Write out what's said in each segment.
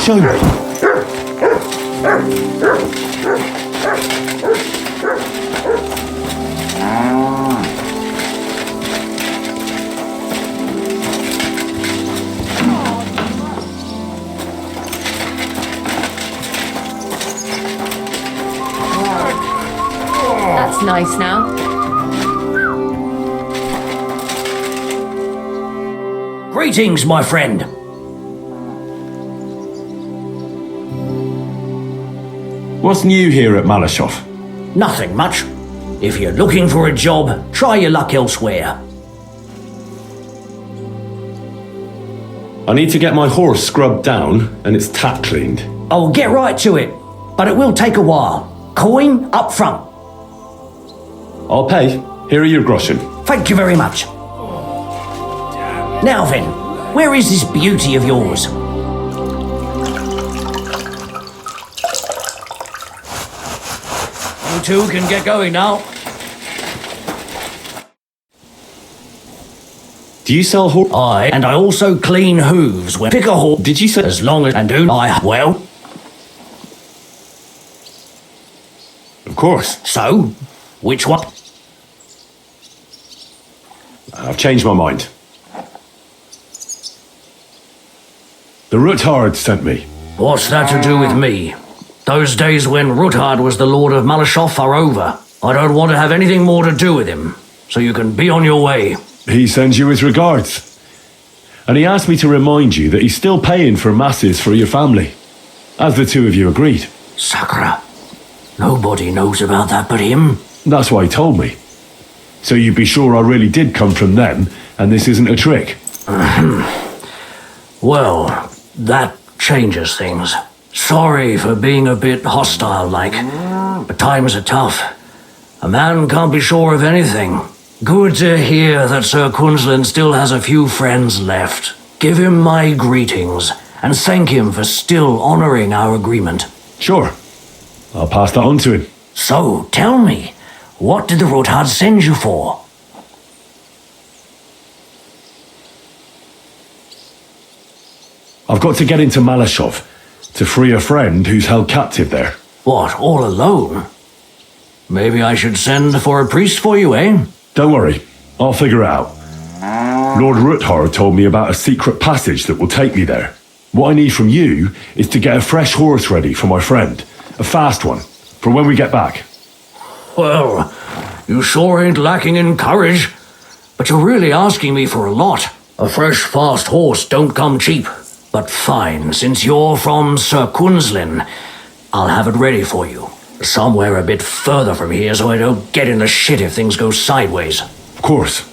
Show me. That's nice now. Greetings, my friend. What's new here at Malashov? Nothing much. If you're looking for a job, try your luck elsewhere. I need to get my horse scrubbed down and its tack cleaned. I'll get right to it, but it will take a while. Coin up front. I'll pay. Here are your groschen. Thank you very much. Now then, where is this beauty of yours? You two can get going now. Do you sell horse? And I also clean hooves when pick a horse. Did you say? As long as and do I well? Of course. So, which one? I've changed my mind. The Ruthard sent me. What's that to do with me? Those days when Ruthard was the Lord of Malashov are over. I don't want to have anything more to do with him, so you can be on your way. He sends you his regards. And he asked me to remind you that he's still paying for masses for your family, as the two of you agreed. Sakura. Nobody knows about that but him. That's why he told me. So you'd be sure I really did come from them, and this isn't a trick. Well, that changes things. Sorry for being a bit hostile-like, but times are tough. A man can't be sure of anything. Good to hear that Sir Kunzlin still has a few friends left. Give him my greetings, and thank him for still honoring our agreement. Sure. I'll pass that on to him. So, tell me, what did the Ruthard send you for? I've got to get into Malashov to free a friend who's held captive there. What, all alone? Maybe I should send for a priest for you, eh? Don't worry, I'll figure it out. Lord Ruthard told me about a secret passage that will take me there. What I need from you is to get a fresh horse ready for my friend. A fast one, for when we get back. Well, you sure ain't lacking in courage. But you're really asking me for a lot. A fresh, fast horse don't come cheap. But fine, since you're from Sir Kunzlin, I'll have it ready for you. Somewhere a bit further from here so I don't get in the shit if things go sideways. Of course.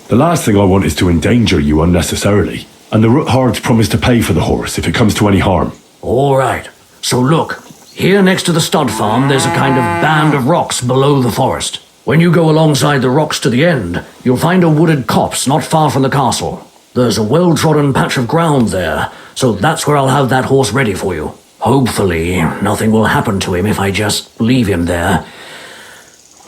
The last thing I want is to endanger you unnecessarily. And the Ruthards promised to pay for the horse if it comes to any harm. All right. So look, here next to the stud farm there's a kind of band of rocks below the forest. When you go alongside the rocks to the end, you'll find a wooded copse not far from the castle. There's a well-trodden patch of ground there, so that's where I'll have that horse ready for you. Hopefully, nothing will happen to him if I just leave him there.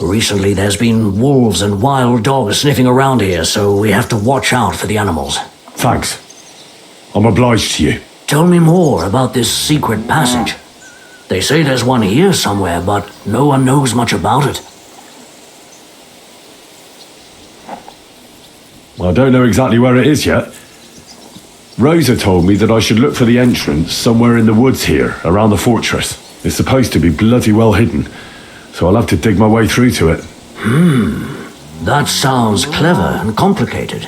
Recently, there's been wolves and wild dogs sniffing around here, so we have to watch out for the animals. Thanks. I'm obliged to you. Tell me more about this secret passage. They say there's one here somewhere, but no one knows much about it. I don't know exactly where it is yet. Rosa told me that I should look for the entrance somewhere in the woods here, around the fortress. It's supposed to be bloody well hidden, so I'll have to dig my way through to it. That sounds clever and complicated.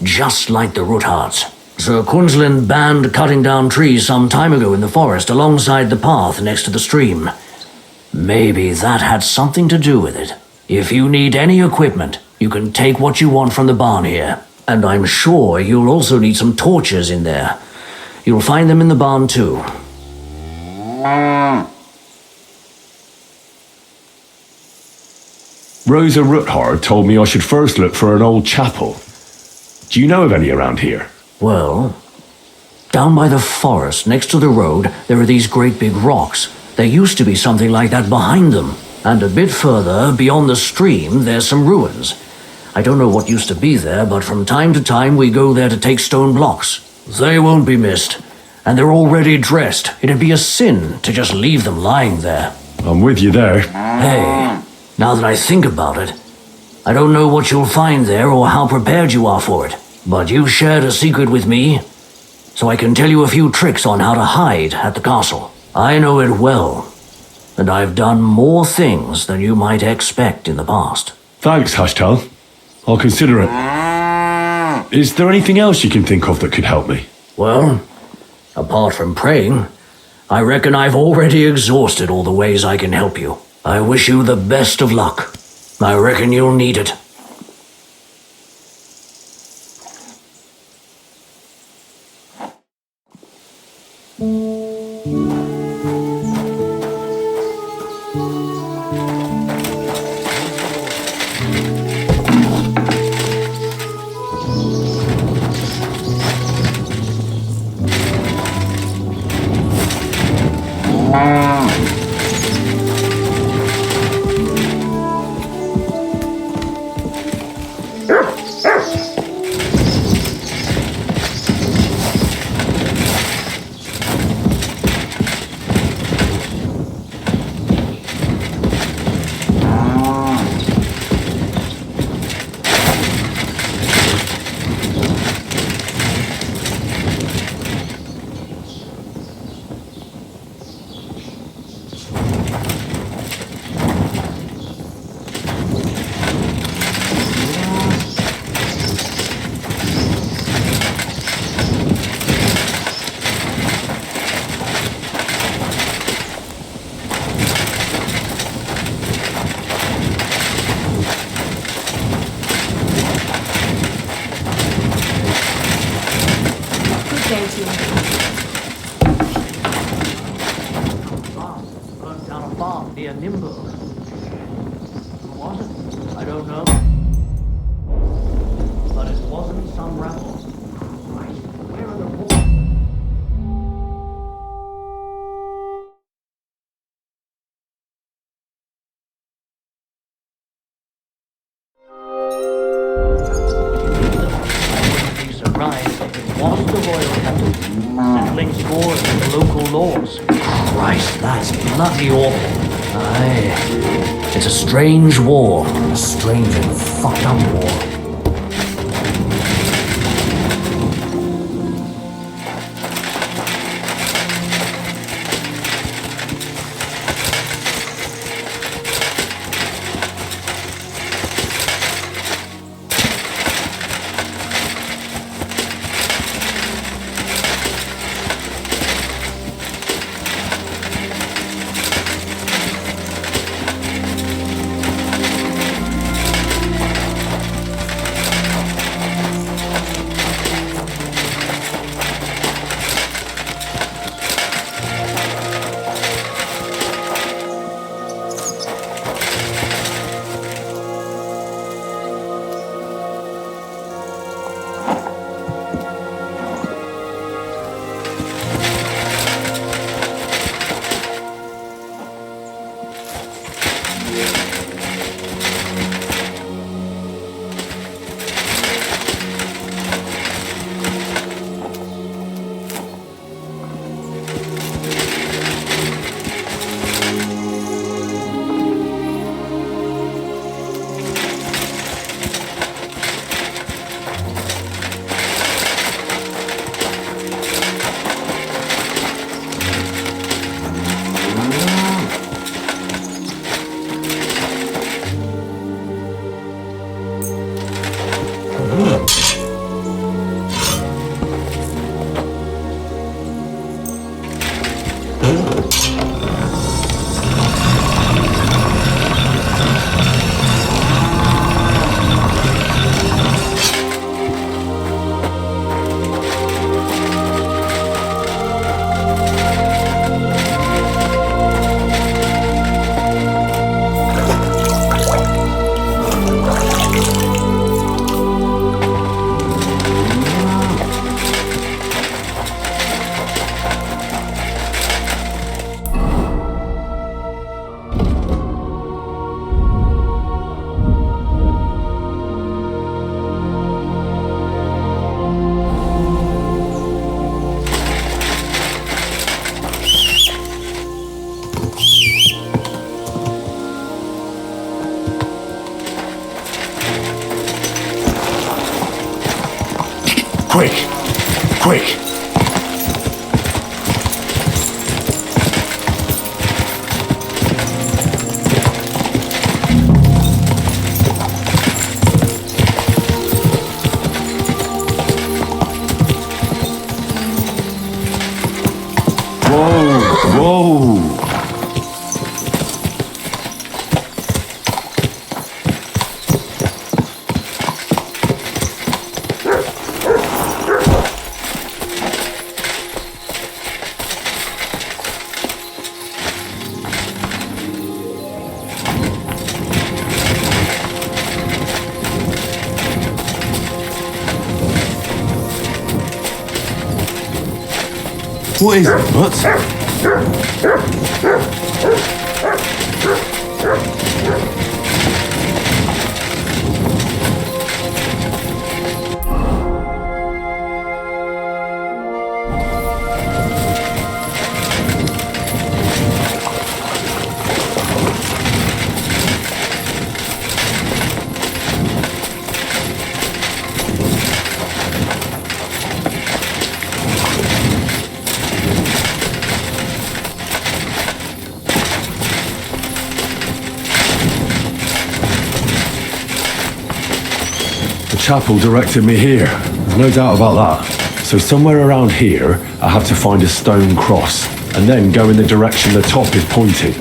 Just like the Ruthards. Sir Kunzlin banned cutting down trees some time ago in the forest alongside the path next to the stream. Maybe that had something to do with it. If you need any equipment, you can take what you want from the barn here. And I'm sure you'll also need some torches in there. You'll find them in the barn too. Rosa Ruthard told me I should first look for an old chapel. Do you know of any around here? Well, down by the forest next to the road, there are these great big rocks. There used to be something like that behind them. And a bit further, beyond the stream, there's some ruins. I don't know what used to be there, but from time to time we go there to take stone blocks. They won't be missed. and they're already dressed. It'd be a sin to just leave them lying there. I'm with you there. Hey, now that I think about it, I don't know what you'll find there or how prepared you are for it, but you've shared a secret with me, so I can tell you a few tricks on how to hide at the castle. I know it well, and I've done more things than you might expect in the past. Thanks, Hashtal. I'll consider it. Is there anything else you can think of that could help me? Well, apart from praying, I reckon I've already exhausted all the ways I can help you. I wish you the best of luck. I reckon you'll need it. Christ, that's bloody awful. Aye. It's a strange war. A strange and fucked up war. Quick! Quick! Whoa! What is it, Butts? Chapel directed me here. There's no doubt about that. So somewhere around here, I have to find a stone cross, and then go in the direction the top is pointing.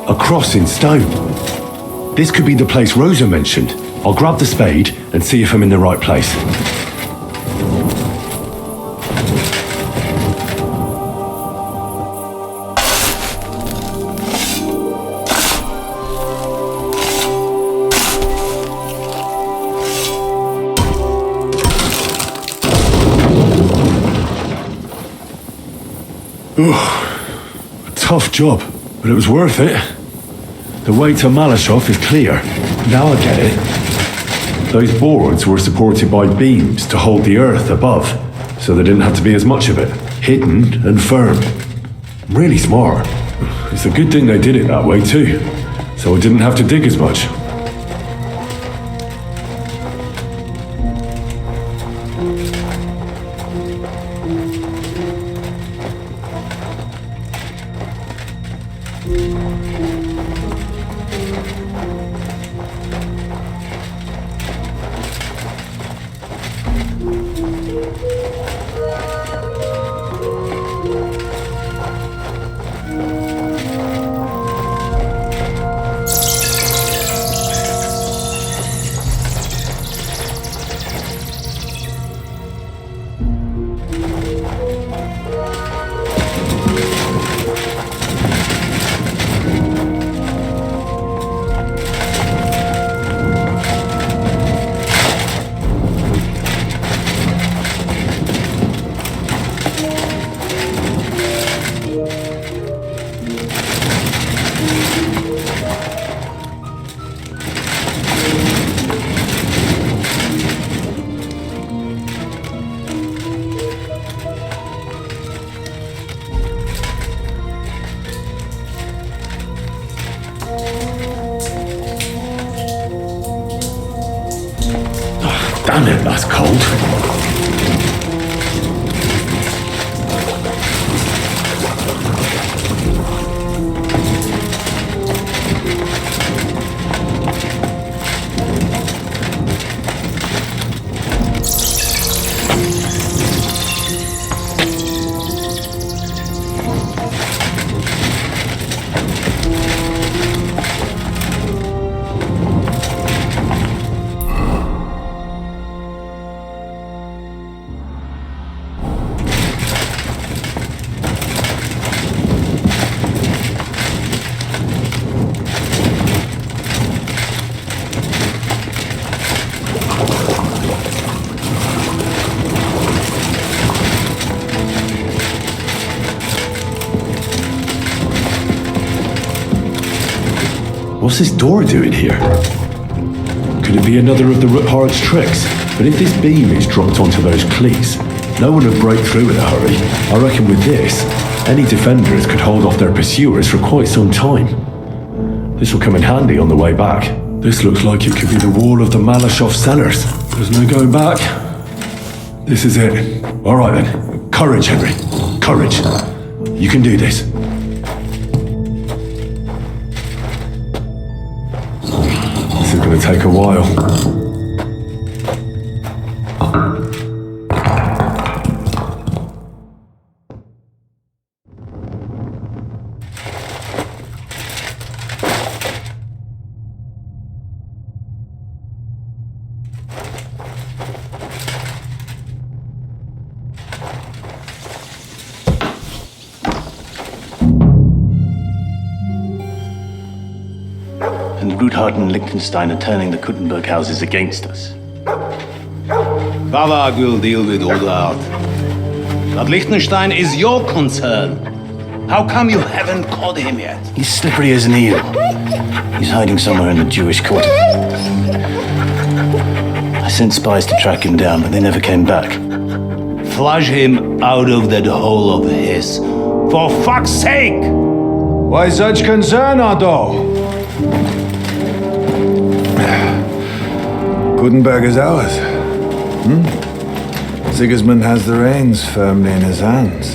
A cross in stone. This could be the place Rosa mentioned. I'll grab the spade and see if I'm in the right place. A tough job, but it was worth it. The way to Malashov is clear. Now I get it. Those boards were supported by beams to hold the earth above, so there didn't have to be as much of it. Hidden and firm. Really smart. It's a good thing they did it that way too, so I didn't have to dig as much. Damn it, that's cold. What's this door doing here? Could it be another of the Rutharg's tricks? But if this beam is dropped onto those cleats, no one would break through in a hurry. I reckon with this, any defenders could hold off their pursuers for quite some time. This will come in handy on the way back. This looks like it could be the wall of the Malashov cellars. There's no going back. This is it. All right then. Courage, Henry. Courage. You can do this. This is going to take a while. And Ruthard and Liechtenstein are turning the Kuttenberg houses against us. Bavag will deal with Ruthard. But Liechtenstein is your concern. How come you haven't caught him yet? He's slippery as an eel. He's hiding somewhere in the Jewish quarter. I sent spies to track him down, but they never came back. Flush him out of that hole of his. For fuck's sake! Why such concern, Otto? Gutenberg is ours. Sigismund has the reins firmly in his hands.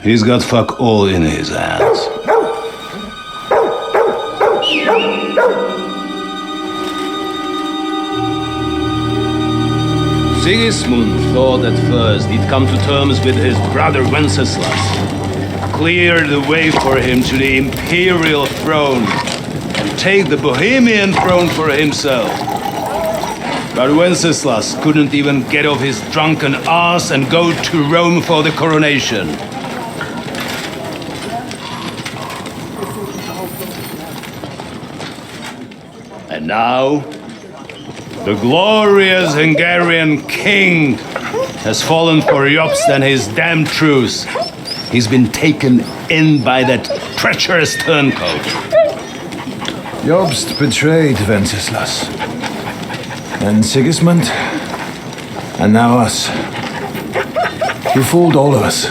He's got fuck all in his hands. Sigismund thought at first he'd come to terms with his brother Wenceslas, clear the way for him to the imperial throne, and take the Bohemian throne for himself. But Wenceslas couldn't even get off his drunken ass and go to Rome for the coronation. And now, the glorious Hungarian king has fallen for Jobst and his damned truce. He's been taken in by that treacherous turncoat. Jobst betrayed Wenceslas. Then Sigismund. And now us. He fooled all of us.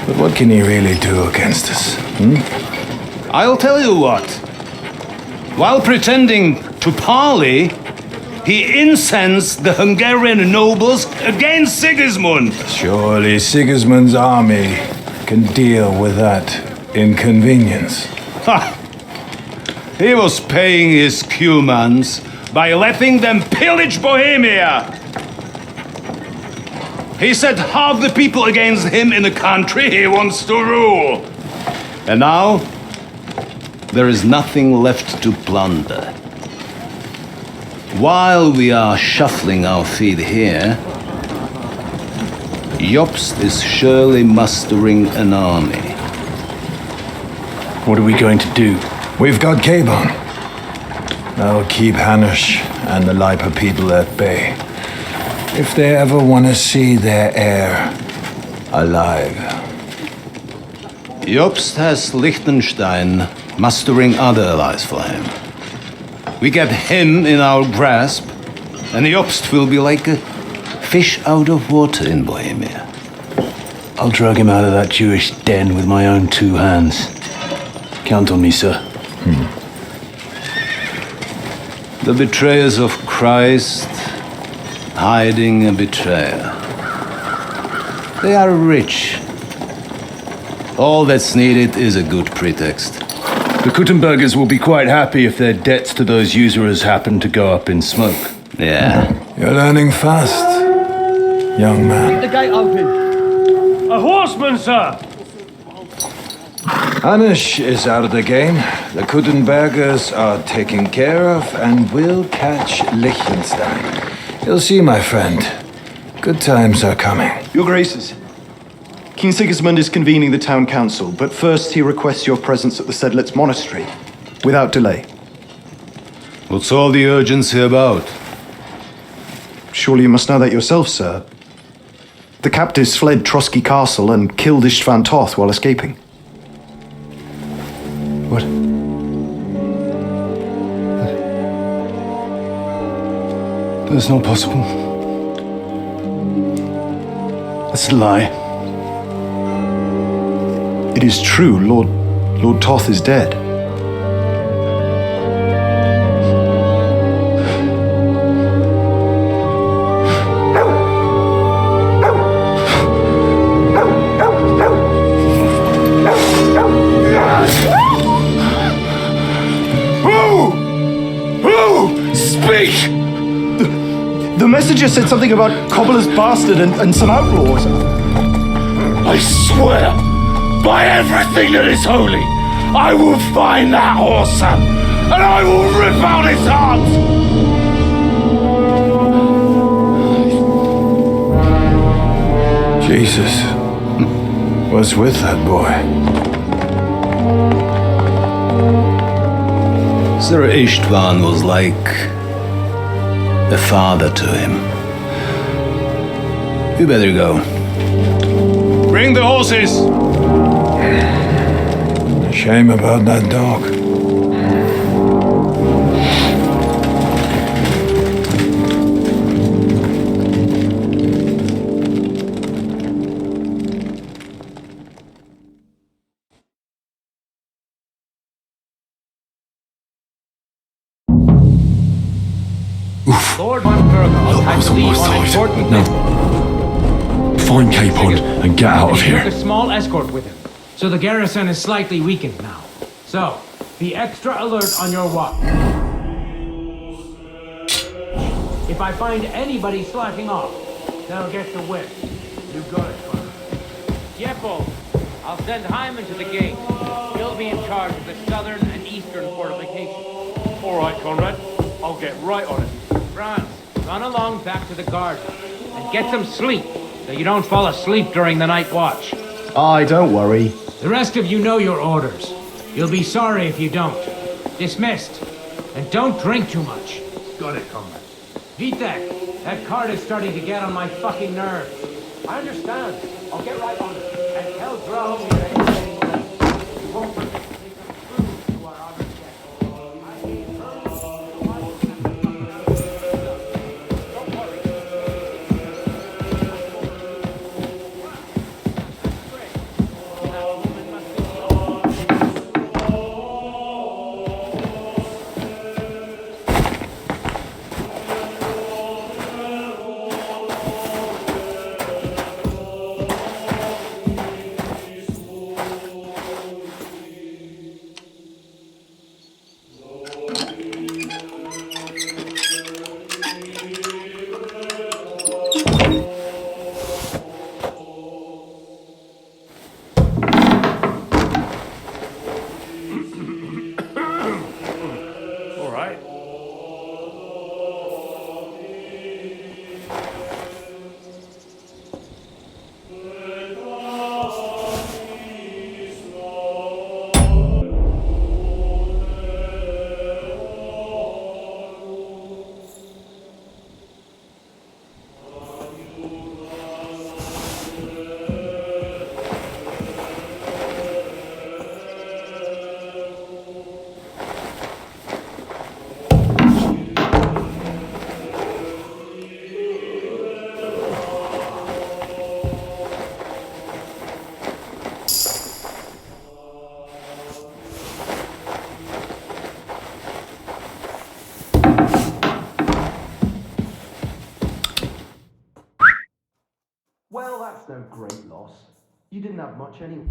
But what can he really do against us? I'll tell you what. While pretending to parley, he incensed the Hungarian nobles against Sigismund. Surely Sigismund's army can deal with that inconvenience. Ha! He was paying his Cumans by letting them pillage Bohemia. He set half the people against him in the country he wants to rule. And now, there is nothing left to plunder. While we are shuffling our feet here, Jobst is surely mustering an army. What are we going to do? We've got Cabon. That'll keep Hanush and the Lipa people at bay. If they ever want to see their heir alive. Jobst has Liechtenstein mustering other allies for him. We get him in our grasp, and Jobst will be like a fish out of water in Bohemia. I'll drag him out of that Jewish den with my own two hands. Count on me, sir. The betrayers of Christ hiding a betrayer. They are rich. All that's needed is a good pretext. The Kuttenbergers will be quite happy if their debts to those usurers happen to go up in smoke. Yeah. You're learning fast, young man. The gate open. A horseman, sir! Anish is out of the game. The Kuttenbergers are taken care of and will catch Liechtenstein. You'll see, my friend. Good times are coming. Your Graces, King Sigismund is convening the town council, but first he requests your presence at the Sedlitz monastery, without delay. What's all the urgency about? Surely you must know that yourself, sir. The captives fled Trotsky Castle and killed Istvan Toth while escaping. What? That's not possible. That's a lie. It is true, Lord Toth is dead. The messenger said something about Cobbler's bastard and some outlaws. I swear, by everything that is holy, I will find that horse and I will rip out his heart! Jesus. What's with that boy? Sir Istvan was like a father to him. You better go. Bring the horses! Shame about that dog. Lord von Burgos had to leave on important business. Find Capon and get out of He took here. a small escort with him, so the garrison is slightly weakened now. So, be extra alert on your watch. If I find anybody slacking off, they'll get the whip. You got it, Conrad. Jeppel, I'll send Hyman to the gate. He'll be in charge of the southern and eastern fortifications. All right, Conrad. I'll get right on it. Franz, run along back to the garden and get some sleep so you don't fall asleep during the night watch. Aye, don't worry. The rest of you know your orders. You'll be sorry if you don't. Dismissed. And don't drink too much. Got it, Conrad. Vitek, that card is starting to get on my fucking nerves. I understand. I'll get right on it. And tell Drow we ain't getting late. We won't forget to take some food to our honored guests. I mean, don't worry. that much anyway.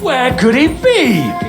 Where could he be?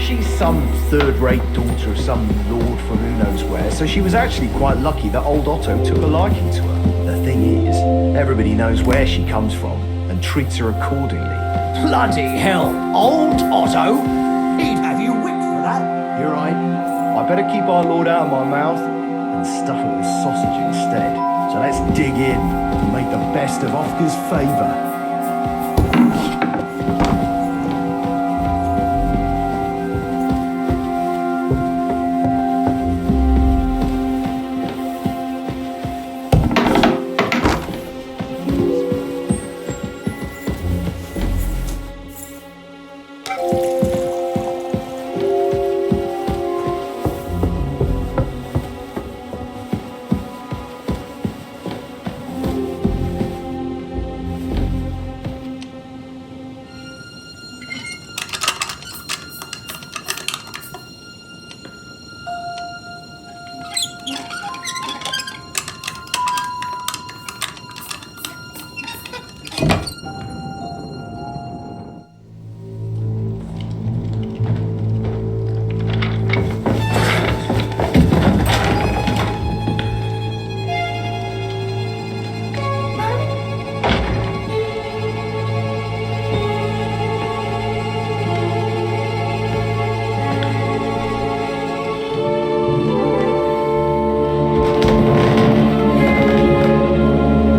She's some third-rate daughter of some lord from who knows where, so she was actually quite lucky that old Otto took a liking to her. The thing is, everybody knows where she comes from and treats her accordingly. Bloody hell, old Otto? He'd have you whipped for that. You're right. I better keep our lord out of my mouth and stuff it with sausage instead. So let's dig in and make the best of Ofka's favour.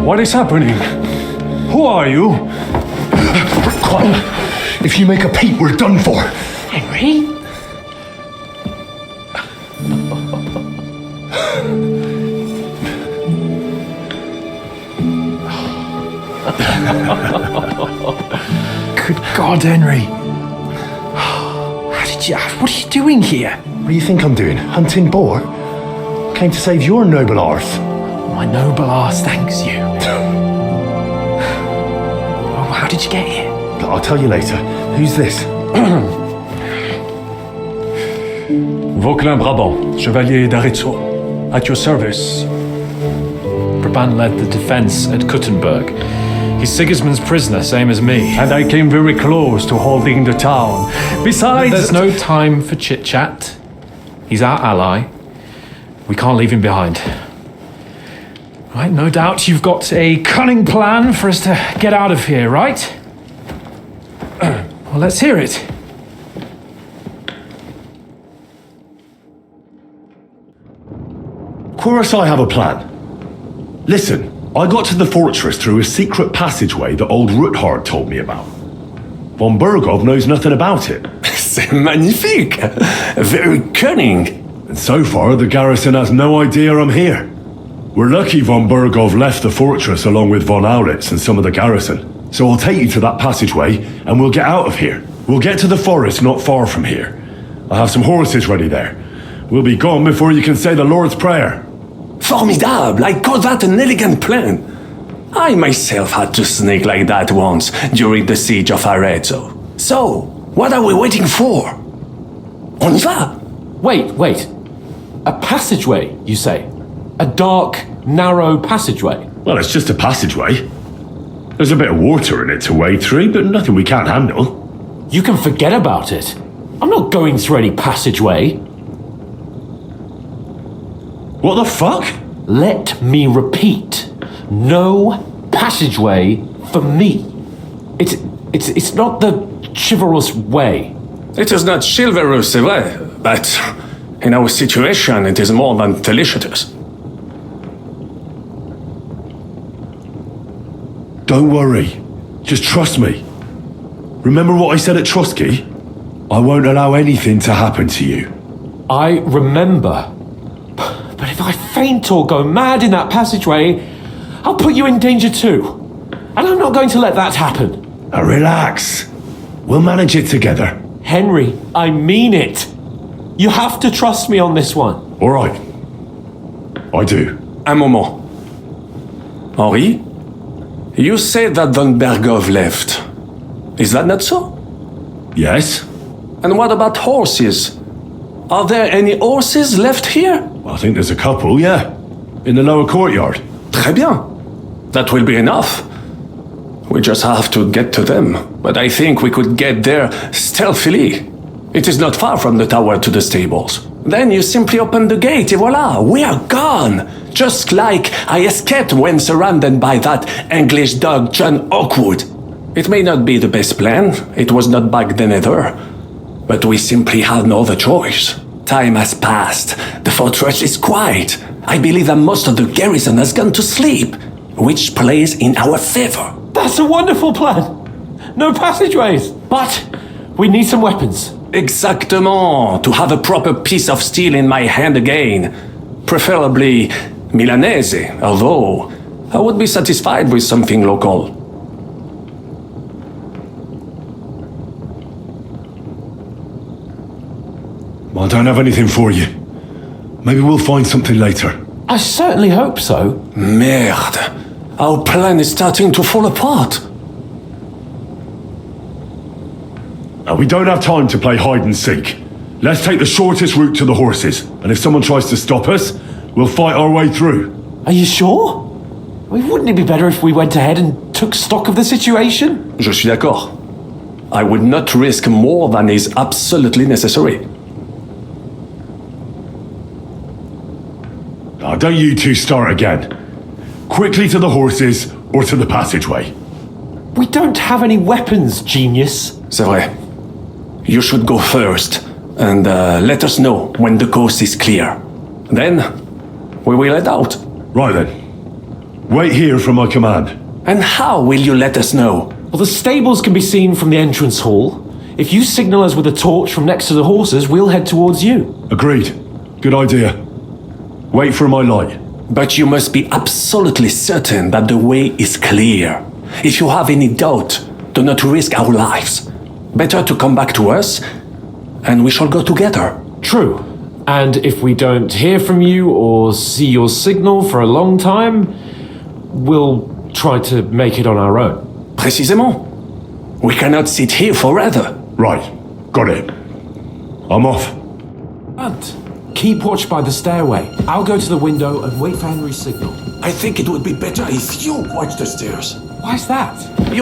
What is happening? Who are you? Quiet. If you make a peep, we're done for. Henry? Good God, Henry. What are you doing here? What do you think I'm doing? Hunting boar? Came to save your noble arse. My noble arse thanks you. Oh, how did you get here? I'll tell you later. Who's this? Vauquelin Brabant, Chevalier d'Aretso, at your service. Brabant led the defense at Kuttenberg. He's Sigismund's prisoner, same as me. And I came very close to holding the town. Besides... There's no time for chit-chat. He's our ally. We can't leave him behind. Right, no doubt you've got a cunning plan for us to get out of here, right? Well, let's hear it. Of course I have a plan. Listen, I got to the fortress through a secret passageway that old Ruthard told me about. Von Burgov knows nothing about it. C'est magnifique! Very cunning. And so far, the garrison has no idea I'm here. We're lucky von Burgov left the fortress along with von Aulitz and some of the garrison. So I'll take you to that passageway and we'll get out of here. We'll get to the forest not far from here. I have some horses ready there. We'll be gone before you can say the Lord's Prayer. Formidable! I call that an elegant plan. I myself had to sneak like that once during the siege of Arezzo. So, what are we waiting for? On y va! Wait. A passageway, you say? A dark, narrow passageway? Well, it's just a passageway. There's a bit of water in it to wade through, but nothing we can't handle. You can forget about it. I'm not going through any passageway. What the fuck? Let me repeat. No passageway for me. It's not the chivalrous way. It is not chivalrous, c'est vrai, but in our situation, it is more than delicious. Don't worry. Just trust me. Remember what I said at Trotsky? I won't allow anything to happen to you. I remember. But if I faint or go mad in that passageway, I'll put you in danger too. And I'm not going to let that happen. Now relax. We'll manage it together. Henry, I mean it. You have to trust me on this one. All right. I do. Un moment. Henri? You said that Von Bergov left. Is that not so? Yes. And what about horses? Are there any horses left here? Well, I think there's a couple, yeah. In the lower courtyard. Très bien. That will be enough. We just have to get to them. But I think we could get there stealthily. It is not far from the tower to the stables. Then you simply open the gate, et voila, we are gone! Just like I escaped when surrounded by that English dog John Oakwood. It may not be the best plan, it was not back then either, but we simply had no other choice. Time has passed, the fortress is quiet. I believe that most of the garrison has gone to sleep, which plays in our favor. That's a wonderful plan. No passageways, but we need some weapons. Exactement, to have a proper piece of steel in my hand again. Preferably Milanese, although I would be satisfied with something local. I don't have anything for you. Maybe we'll find something later. I certainly hope so. Merde. Our plan is starting to fall apart. We don't have time to play hide and seek. Let's take the shortest route to the horses, and if someone tries to stop us, we'll fight our way through. Are you sure? Wouldn't it be better if we went ahead and took stock of the situation? Je suis d'accord. I would not risk more than is absolutely necessary. Don't you two start again. Quickly to the horses or to the passageway. We don't have any weapons, genius. C'est vrai. You should go first, and let us know when the coast is clear. Then, we will head out. Right then. Wait here for my command. And how will you let us know? Well, the stables can be seen from the entrance hall. If you signal us with a torch from next to the horses, we'll head towards you. Agreed. Good idea. Wait for my light. But you must be absolutely certain that the way is clear. If you have any doubt, do not risk our lives. Better to come back to us, and we shall go together. True. And if we don't hear from you or see your signal for a long time, we'll try to make it on our own. Précisément. We cannot sit here forever. Right. Got it. I'm off. And keep watch by the stairway. I'll go to the window and wait for Henry's signal. I think it would be better if you watch the stairs. Why's that?